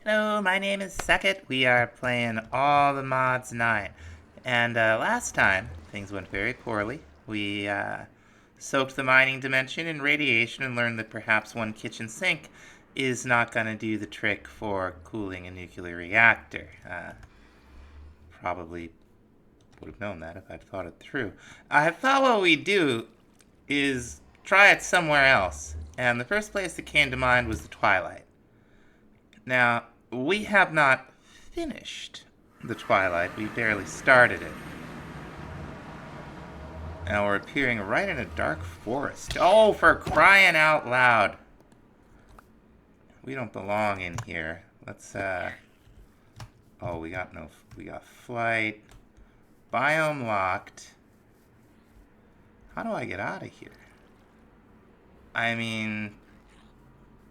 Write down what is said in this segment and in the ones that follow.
Hello, my name is Second. We are playing All the Mods 9. And last time, things went very poorly. We soaked the mining dimension in radiation and learned that perhaps one kitchen sink is not going to do the trick for cooling a nuclear reactor. Probably would have known that if I'd thought it through. I thought what we'd do is try it somewhere else. And the first place that came to mind was the Twilight. Now, we have not finished the Twilight. We barely started it. Now we're appearing right in a dark forest. Oh, for crying out loud. We don't belong in here. Let's, oh, we got flight. Biome locked. How do I get out of here? I mean,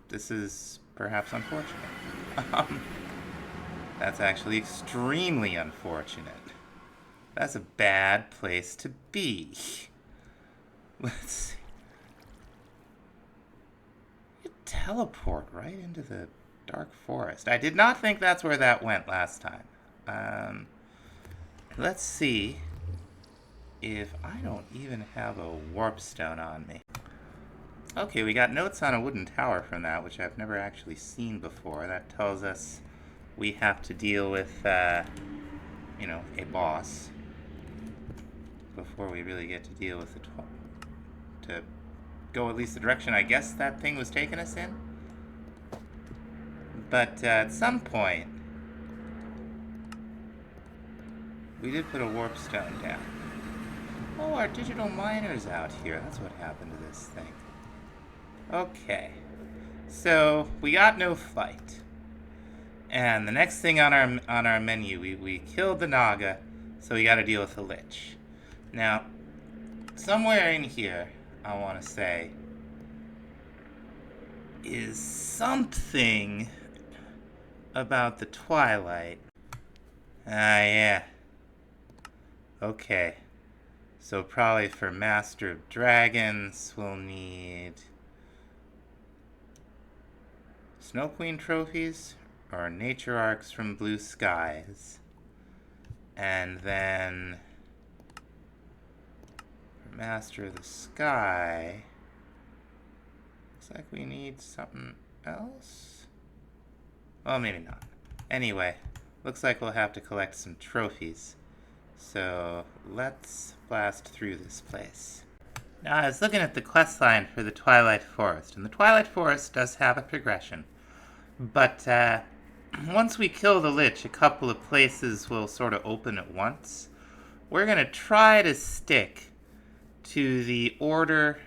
this is perhaps unfortunate. That's actually extremely unfortunate. That's a bad place to be. Let's see. You teleport right into the dark forest. I did not think that's where that went last time. Let's see if I don't even have a warp stone on me. Okay, we got notes on a wooden tower from that, which I've never actually seen before. That tells us we have to deal with, a boss before we really get to deal with to go at least the direction I guess that thing was taking us in. But at some point, we did put a warp stone down. Oh, our digital miner's out here. That's what happened to this thing. Okay, so we got no flight, and the next thing on our menu, we killed the Naga, so we got to deal with the Lich. Now, somewhere in here, I want to say, is something about the Twilight. Yeah. Okay, so probably for Master of Dragons, we'll need Snow Queen trophies or nature arcs from Blue Skies. And then for Master of the Sky, looks like we need something else. Well, maybe not. Anyway, looks like we'll have to collect some trophies. So let's blast through this place. Now, I was looking at the questline for the Twilight Forest, and the Twilight Forest does have a progression. But once we kill the Lich, a couple of places will sort of open at once. We're going to try to stick to the order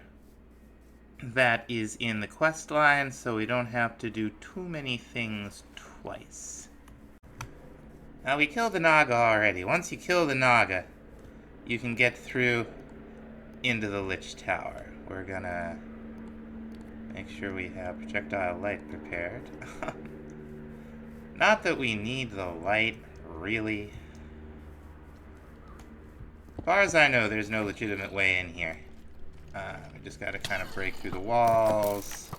that is in the quest line so we don't have to do too many things twice. Now, we killed the Naga already. Once you kill the Naga, you can get through into the Lich Tower. We're gonna make sure we have projectile light prepared. Not that we need the light, really. As far as I know, there's no legitimate way in here. We just gotta kind of break through the walls,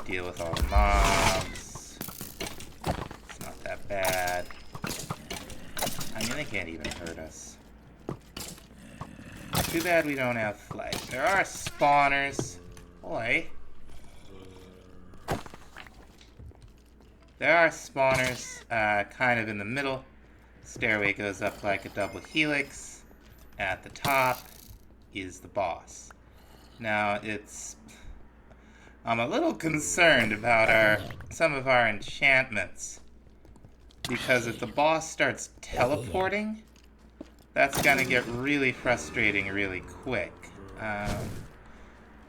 deal with all the mobs. It's not that bad. I mean, they can't even hurt us. Too bad we don't have flight. There are spawners. Boy. There are spawners kind of in the middle. Stairway goes up like a double helix. At the top is the boss. Now, I'm a little concerned about some of our enchantments. Because if the boss starts teleporting, that's gonna get really frustrating really quick.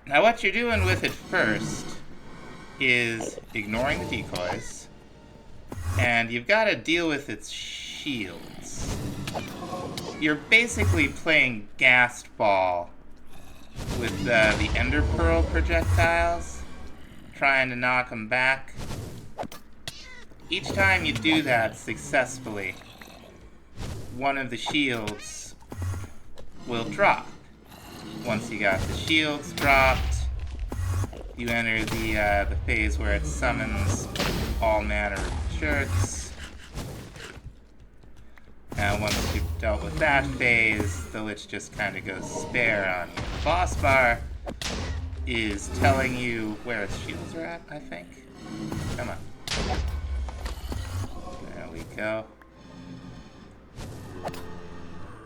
Now what you're doing with it first is ignoring the decoys, and you've got to deal with its shields. You're basically playing Ghast Ball with the Ender Pearl projectiles, trying to knock them back. Each time you do that successfully, one of the shields will drop. Once you got the shields dropped, you enter the phase where it summons all manner of shirts. And once you've dealt with that phase, the Lich just kind of goes spare on you. The boss bar is telling you where its shields are at, I think. Come on. There we go.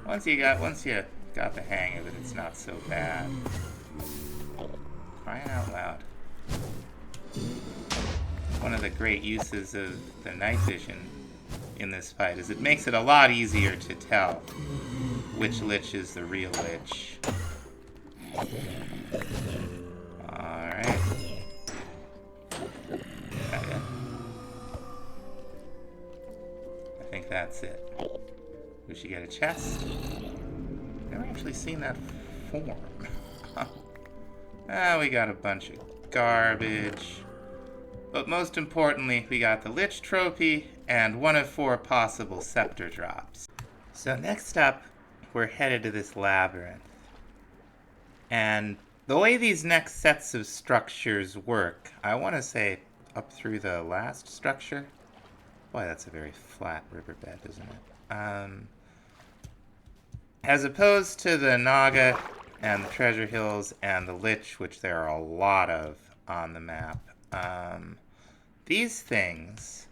Once you got the hang of it, it's not so bad. Crying out loud. One of the great uses of the night vision in this fight is it makes it a lot easier to tell which Lich is the real Lich. Alright. I think that's it. We should get a chest. Never actually seen that form. We got a bunch of garbage. But most importantly, we got the Lich trophy and one of 4 possible scepter drops. So next up, we're headed to this labyrinth. And the way these next sets of structures work, I want to say up through the last structure. Boy, that's a very flat riverbed, isn't it? As opposed to the Naga and the treasure hills and the Lich, which there are a lot of on the map, these things,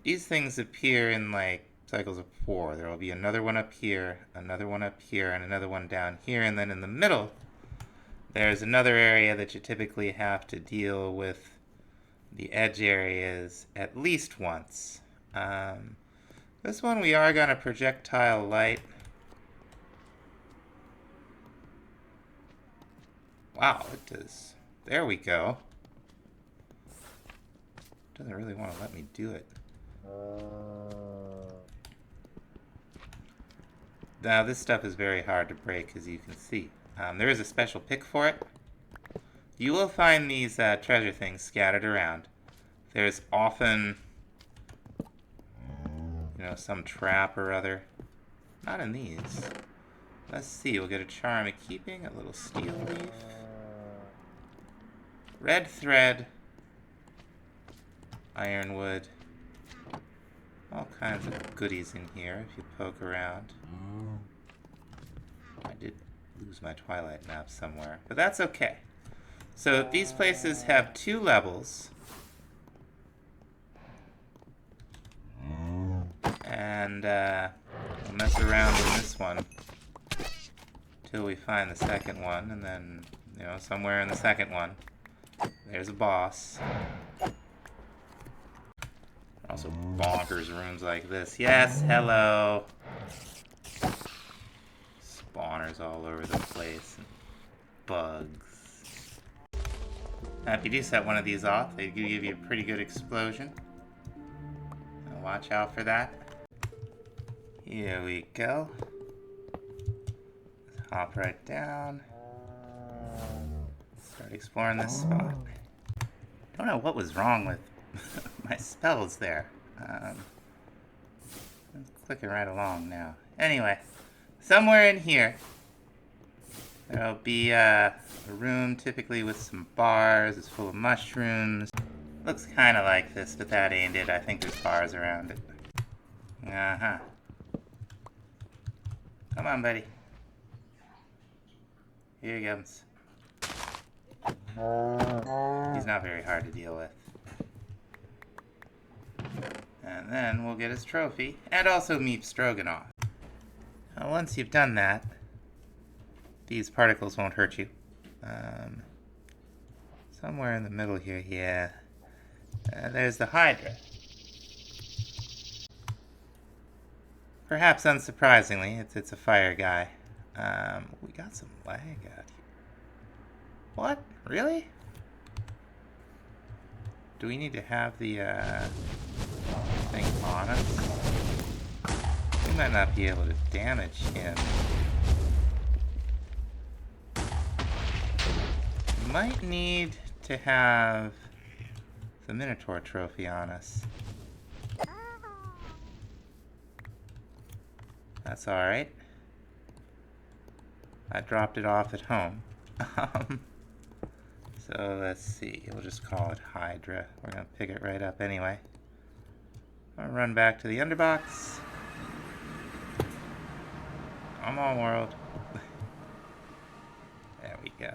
these things appear in like cycles of 4. There will be another one up here, another one up here, and another one down here, and then in the middle, there's another area that you typically have to deal with the edge areas at least once. This one we are going to projectile light. Wow, it does. There we go. Doesn't really want to let me do it. Now this stuff is very hard to break, as you can see. There is a special pick for it. You will find these treasure things scattered around. There's often, some trap or other. Not in these. Let's see, we'll get a charm of keeping, a little steel leaf. Red thread. Ironwood. All kinds of goodies in here if you poke around. I did lose my Twilight map somewhere, but that's okay. So these places have 2 levels. And we'll mess around in this one till we find the second one, and then, somewhere in the second one, there's a boss. Also bonkers rooms like this. Yes, hello. Spawners all over the place. And bugs. Now, if you do set one of these off, they do give you a pretty good explosion. Now watch out for that. Here we go. Let's hop right down. Start exploring this spot. Don't know what was wrong with my spells there. It's clicking right along now. Anyway, somewhere in here, there'll be a room typically with some bars. It's full of mushrooms. Looks kind of like this, but that ain't it. I think there's bars around it. Uh-huh. Come on, buddy. Here he comes. He's not very hard to deal with. And then we'll get his trophy, and also meet Stroganoff. Now, once you've done that, these particles won't hurt you. Somewhere in the middle here, yeah. There's the Hydra. Perhaps unsurprisingly, it's a fire guy. We got some lag out here. What? Really? Do we need to have the thing on us? We might not be able to damage him. Might need to have the Minotaur trophy on us. That's alright. I dropped it off at home. So let's see. We'll just call it Hydra. We're going to pick it right up anyway. I'll run back to the underbox. Come on, world. There we go.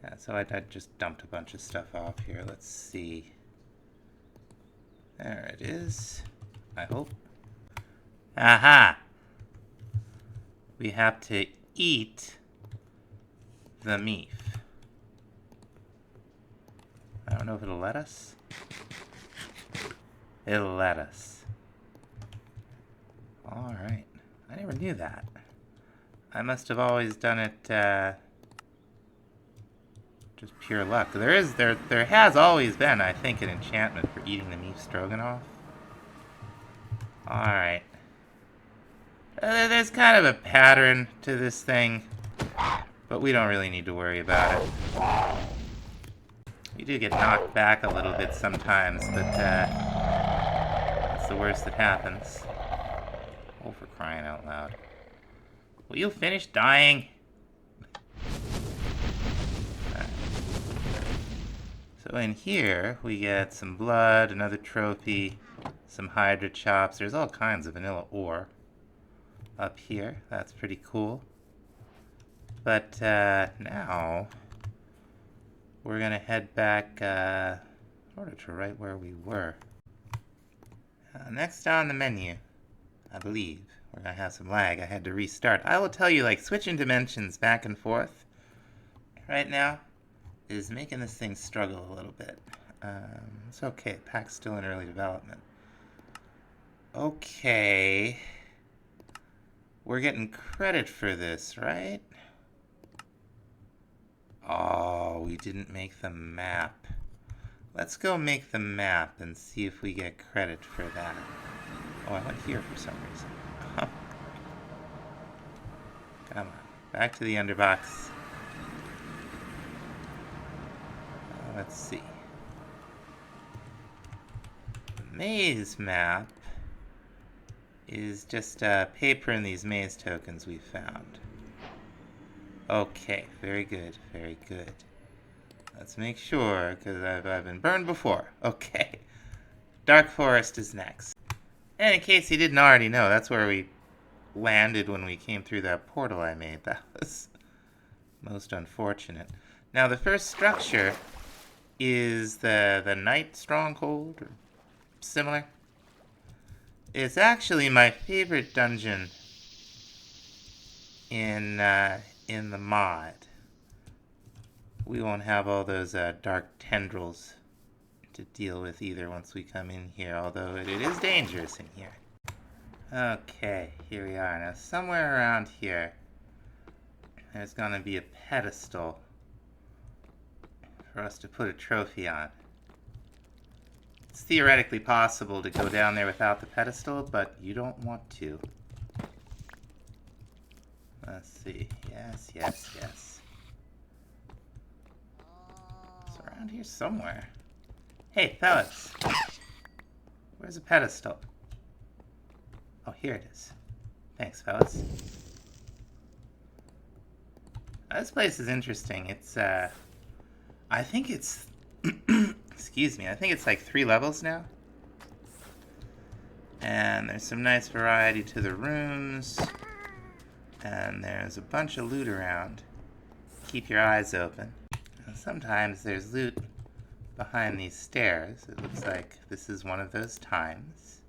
Yeah, so I just dumped a bunch of stuff off here. Let's see. There it is. I hope. Aha! We have to eat the meat. I don't know if it'll let us. It'll let us. Alright. I never knew that. I must have always done it, just pure luck. There has always been, I think, an enchantment for eating the meat stroganoff. Alright. There's kind of a pattern to this thing, but we don't really need to worry about it. We do get knocked back a little bit sometimes, but that's the worst that happens. Oh, for crying out loud. Will you finish dying? Right. So in here, we get some blood, another trophy, some Hydra chops. There's all kinds of vanilla ore up here. That's pretty cool. But now we're gonna head back sort of to right where we were. Next on the menu, I believe we're gonna have some lag. I had to restart. I will tell you, like, switching dimensions back and forth right now is making this thing struggle a little bit. It's okay. The pack's still in early development. Okay. We're getting credit for this, right? Oh, we didn't make the map. Let's go make the map and see if we get credit for that. Oh, I went here for some reason. Come on. Back to the underbox. Let's see. The maze map is just paper and these maze tokens we found. Okay, very good, very good. Let's make sure, because I've been burned before. Okay. Dark Forest is next. And in case you didn't already know, that's where we landed when we came through that portal I made. That was most unfortunate. Now, the first structure is the Night Stronghold, or similar. It's actually my favorite dungeon in the mod. We won't have all those dark tendrils to deal with either once we come in here, although it is dangerous in here. Okay, here we are. Now, somewhere around here, there's going to be a pedestal for us to put a trophy on. It's theoretically possible to go down there without the pedestal, but you don't want to. Let's see. Yes, yes, yes. It's around here somewhere. Hey, fellas. Where's the pedestal? Oh, here it is. Thanks, fellas. This place is interesting. It's, I think it's... excuse me. I think it's like 3 levels now. And there's some nice variety to the rooms. And there's a bunch of loot around. Keep your eyes open. And sometimes there's loot behind these stairs. It looks like this is one of those times.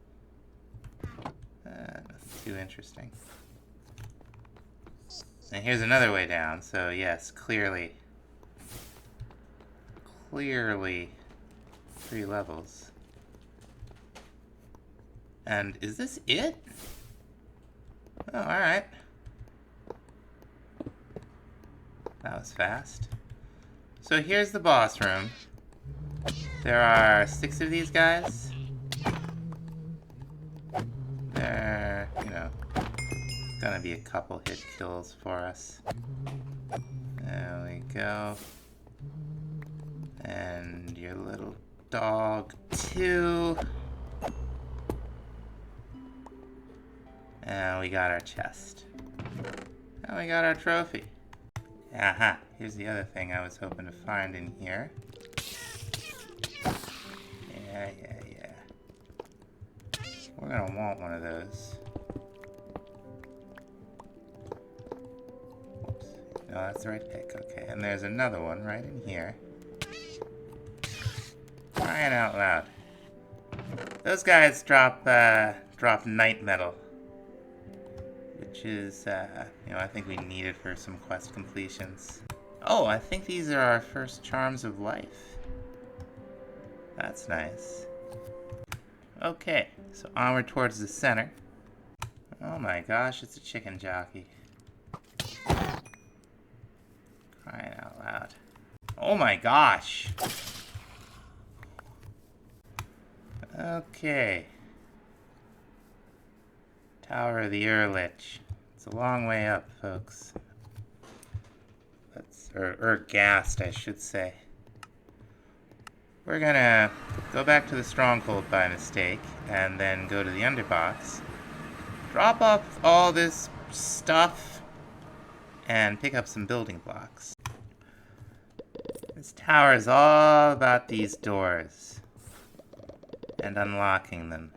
Nothing too interesting. And here's another way down, so yes, clearly 3 levels. And is this it? Oh, alright. That was fast. So here's the boss room. There are 6 of these guys. They're, you know, gonna be a couple hit kills for us. There we go. And your little dog, too. And we got our chest. Now we got our trophy. Aha, here's the other thing I was hoping to find in here. Yeah. We're gonna want one of those. Whoops. No, that's the right pick. Okay, and there's another one right in here. Crying out loud. Those guys drop night metal. Which is, I think we need it for some quest completions. Oh, I think these are our first charms of life. That's nice. Okay, so onward towards the center. Oh my gosh, it's a chicken jockey. Crying out loud. Oh my gosh! Okay. Tower of the Ehrlich. It's a long way up, folks. Or Gast, I should say. We're gonna go back to the stronghold by mistake, and then go to the underbox, drop off all this stuff, and pick up some building blocks. This tower is all about these doors, and unlocking them.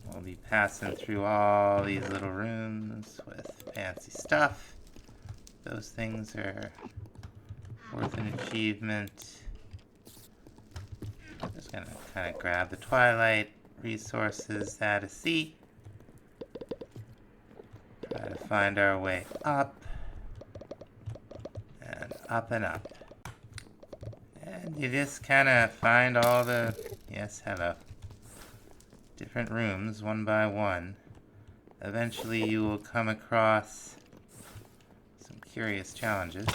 We'll be passing through all these little rooms with fancy stuff. Those things are worth an achievement. I'm just gonna kind of grab the Twilight resources out of sea. Try to find our way up. And up and up. And you just kind of find all the, yes, hello, different rooms one by one. Eventually you will come across some curious challenges.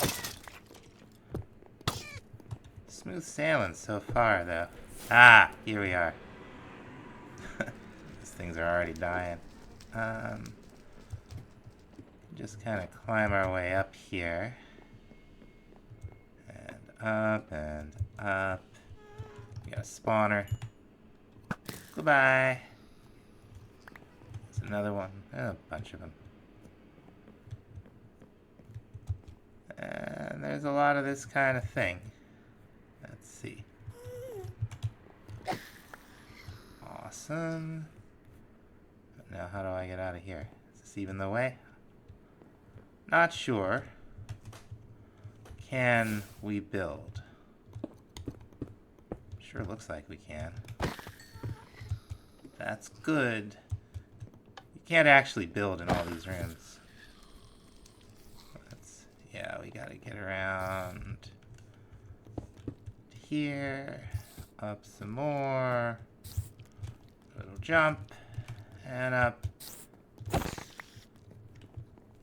Smooth sailing so far, though. Ah, here we are. These things are already dying. Just kind of climb our way up here. And up and up. We got a spawner. Goodbye. There's another one. A bunch of them. And there's a lot of this kind of thing. Let's see. Awesome. Now how do I get out of here? Is this even the way? Not sure. Can we build? Sure looks like we can. That's good. You can't actually build in all these rooms. Yeah, we gotta get around here, up some more, little jump, and up,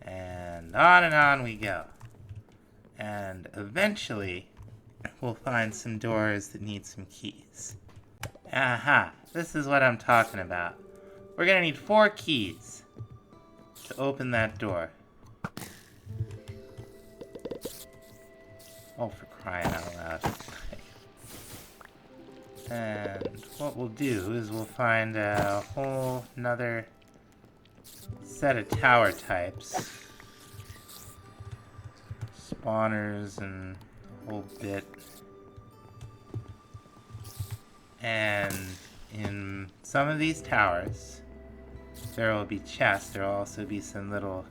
and on we go. And eventually, we'll find some doors that need some keys. Aha, this is what I'm talking about. We're gonna need 4 keys to open that door. Oh, for crying out loud. And what we'll do is we'll find a whole nother set of tower types. Spawners and a whole bit. And in some of these towers, there will be chests. There will also be some little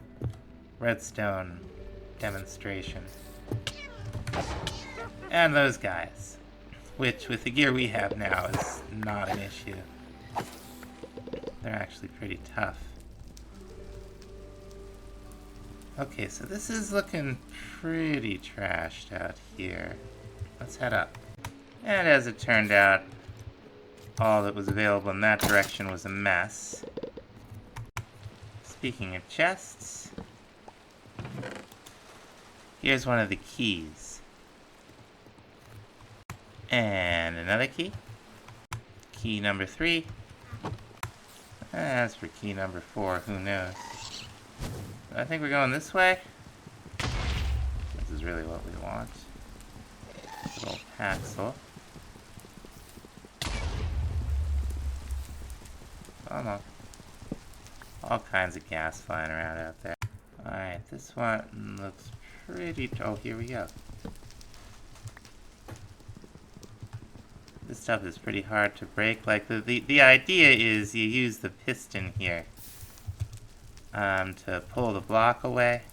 redstone demonstration. And those guys, which with the gear we have now is not an issue. They're actually pretty tough. Okay, so this is looking pretty trashed out here. Let's head up. And as it turned out, all that was available in that direction was a mess. Speaking of chests, here's one of the keys. And another key. Key number 3. As for key number 4, who knows? I think we're going this way. This is really what we want. Little Haxel. Come on. All kinds of gas flying around out there. Alright, this one looks pretty... Oh, here we go. This stuff is pretty hard to break. Like, the idea is you use the piston here to pull the block away.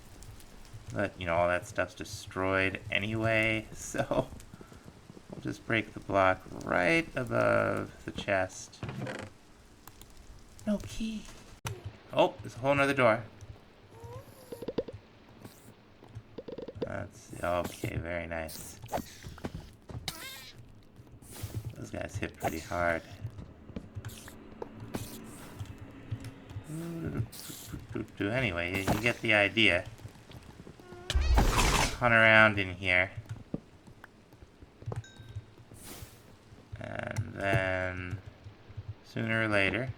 But, you know, all that stuff's destroyed anyway, so we'll just break the block right above the chest. No key. Oh, there's a whole nother door. Let's see. Okay, very nice. Those guys hit pretty hard. Anyway, you get the idea. Hunt around in here. And then, sooner or later...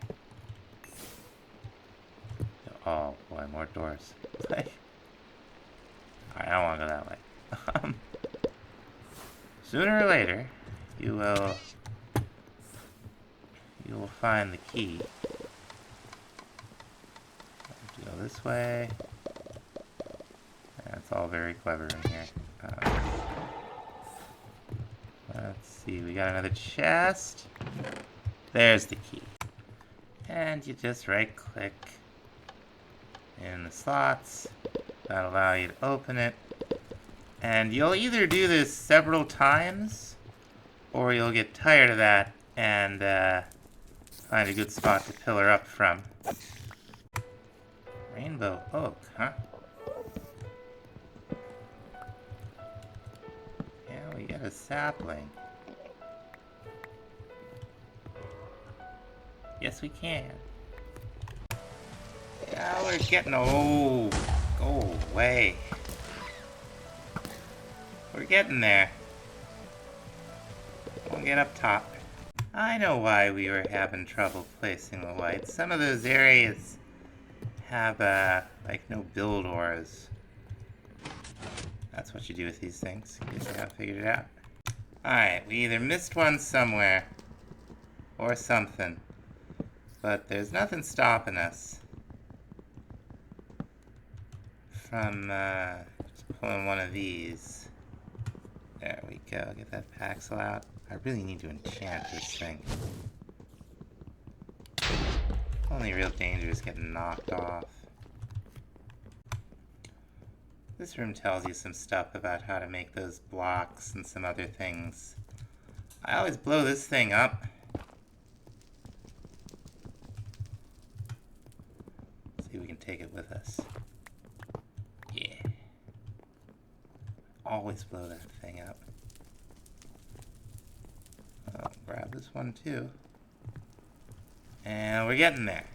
Oh boy, more doors. Alright, I don't want to go that way. Sooner or later, you will find the key. Go this way. That's all very clever in here. Let's see, we got another chest. There's the key. And you just right click in the slots. That'll allow you to open it. And you'll either do this several times, or you'll get tired of that and find a good spot to pillar up from. Rainbow oak, huh? Yeah, we got a sapling. Yes, we can. Yeah, we're getting... Oh, go away. We're getting there. We'll get up top. I know why we were having trouble placing the lights. Some of those areas have, like, no build auras. That's what you do with these things. In case you haven't figured it out. Alright, we either missed one somewhere, or something. But there's nothing stopping us from, pulling one of these. There we go, get that Paxel out. I really need to enchant this thing. Only real danger is getting knocked off. This room tells you some stuff about how to make those blocks and some other things. I always blow this thing up. See if we can take it with us. Yeah. Always blow that thing up. I'll grab this one too. And we're getting there.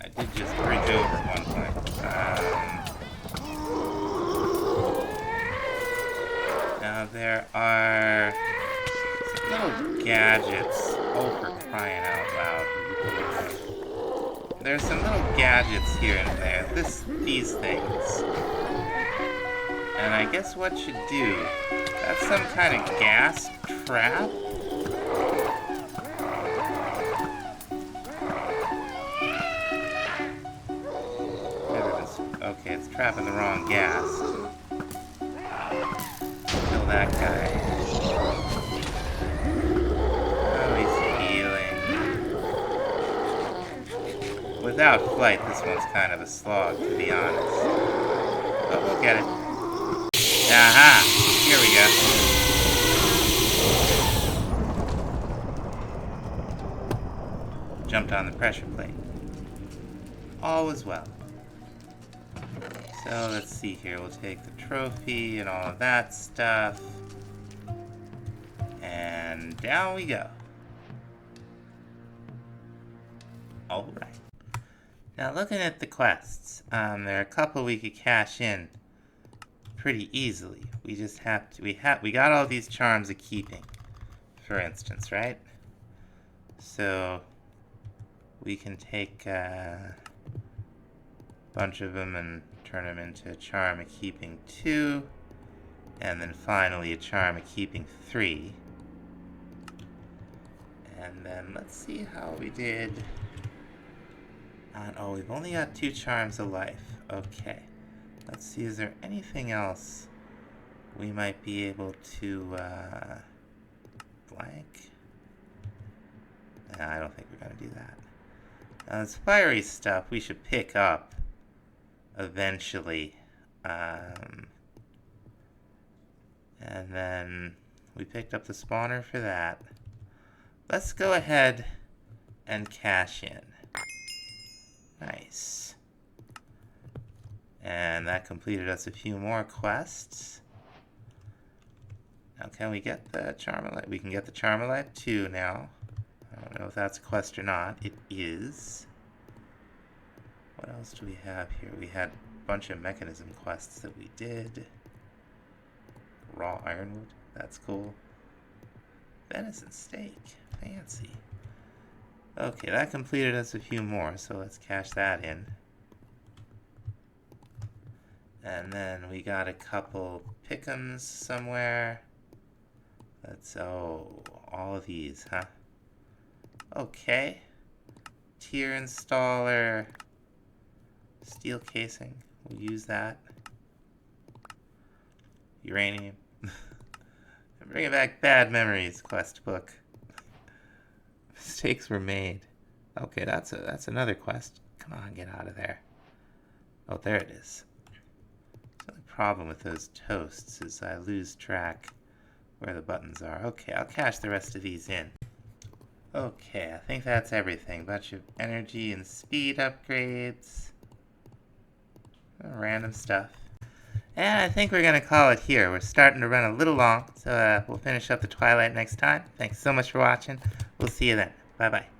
I did just bridge over at one point. Now there are some little gadgets. Oh, for crying out loud. There's some little gadgets here and there. These things. And I guess what you do, that's some kind of gas trap? Okay, it's trapping the wrong gas. Kill that guy. Oh, he's healing. Without flight, this one's kind of a slog, to be honest. Oh, we'll get it. Aha! Here we go. Jumped on the pressure plate. All is well. So let's see here, we'll take the trophy and all of that stuff. And down we go. Alright. Now looking at the quests, there are a couple we could cash in pretty easily. We just have to, we got all these charms of keeping, for instance, right? So we can take a bunch of them and turn them into a charm of keeping 2, and then finally a charm of keeping 3. And And then let's see how we did. Oh, we've only got 2 charms of life. Okay. Let's see, is there anything else we might be able to, blank? Nah, I don't think we're gonna do that. This fiery stuff we should pick up eventually. And then we picked up the spawner for that. Let's go ahead and cash in. Nice. And that completed us a few more quests. Now can we get the Charmelite? We can get the Charmelite 2 now. I don't know if that's a quest or not. It is. What else do we have here? We had a bunch of mechanism quests that we did. Raw ironwood. That's cool. Venison steak. Fancy. Okay, that completed us a few more, so let's cash that in. And then we got a couple pick'ems somewhere. Oh, all of these, huh? Okay. Tier installer. Steel casing. We'll use that. Uranium. Bringing back bad memories, quest book. Mistakes were made. Okay, that's another quest. Come on, get out of there. Oh, there it is. So the problem with those toasts is I lose track where the buttons are. Okay, I'll cash the rest of these in. Okay, I think that's everything. Bunch of energy and speed upgrades. Random stuff. And I think we're going to call it here. We're starting to run a little long, so we'll finish up the Twilight next time. Thanks so much for watching. We'll see you then. Bye-bye.